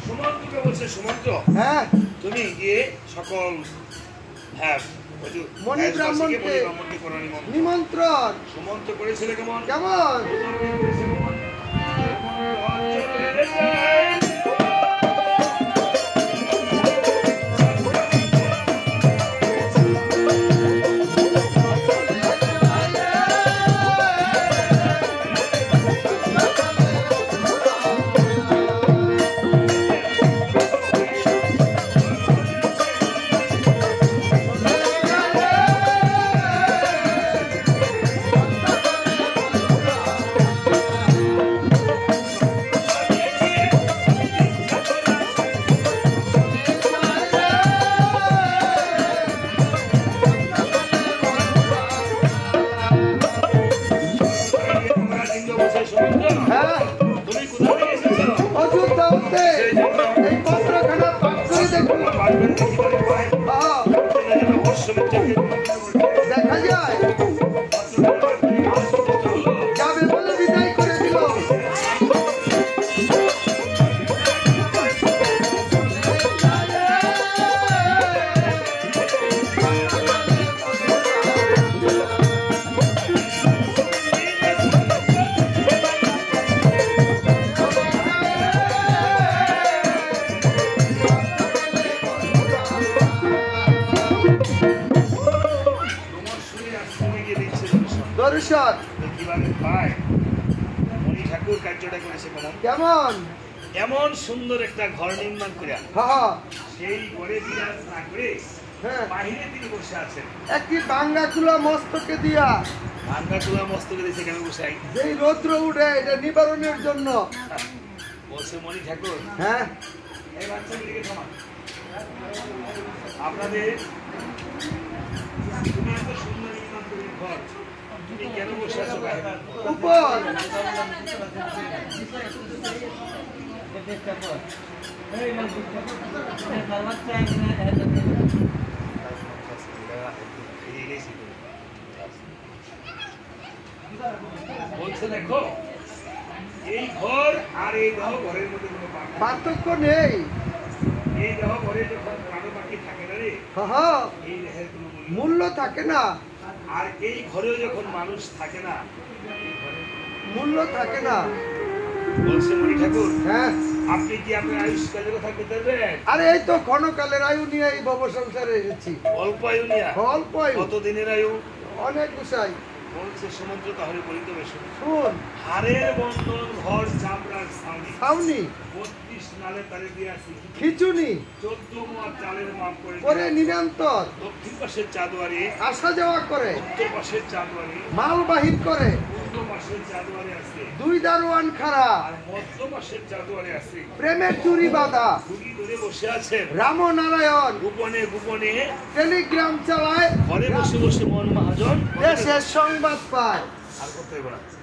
সুমন্ত্রকে বলছে, সুমন্ত্র তুমি গিয়ে সকল মণি ব্রাহ্মণকে নিমন্ত্রণ। সুমন্ত্র করেছিল কেমন কেমন দেখা যায় যাবে বলে বিদায় করে দিল। কেমন এমন সুন্দর একটা ঘর নির্মাণ করে সেই ঘরে বিরাজ না করে বাহিরে তিনি বসে আছেন একটি ভাঙ্গা খোলা মস্তকে দিয়া। ভাঙ্গা খোলা মস্তকে দিয়ে সেখানে বসে যেই রৌদ্র উঠে এটা নিবারণের জন্য বলছে মণি ঠাকুর। এই বাচ্চাগুলিকে সমান আপনাদের তুমি এত সুন্দর নির্মাণ করে ঘর তুমি কেন বসে আছো উপর? বলছে দেখো এই ঘর আর এই দেহ ঘরের মধ্যে কোনো পার্থক্য নেই। এই দেহ ঘরে যখন প্রাণ পাখি থাকে না রে, এই দেহের কোনো মূল্য থাকে না। আর এই ঘরেও যখন মানুষ থাকে না, মূল্য থাকে না। বলছে মণি ঠাকুর আপনি কি আপনার আয়ুষ্কালের কথা বলতে পারবেন? আরে এই তো ক্ষণকালের আয়ু নিয়ে এই ভব সংসারে এসেছি। অল্প আয়ু নিয়ে? অল্প আয়ু। কত দিনের আয়ু? অনেক গুছাই। বলছে সমুদ্র তাহলে বলিতে বেশ শুন, হাড়ের বন্ধন ঘর চামড়ার ছাউনি 32 নালে তারে দিয়াছি খিচুনি 14 মোয়া চালের মাপ করে নিরন্তর দক্ষিণ পাশের চাঁদোয়ারে আসা যাওয়া করে, উত্তর পাশের চাঁদোয়ারে মাল বাহির করে, পূর্ব পাশের চাঁদোয়ারে আছে দুই দারোয়ান খাড়া, আর মধ্য পাশের চাঁদোয়ারে আছে প্রেমের চুরি বাঁধা চুরি ধরে বসে আছেন রামনারায়ণ। গোপনে গোপনে টেলিগ্রাম চালায়, ঘরে বসে বসে মন মহাজন দেশের সংবাদ পায়। আর করতে পারে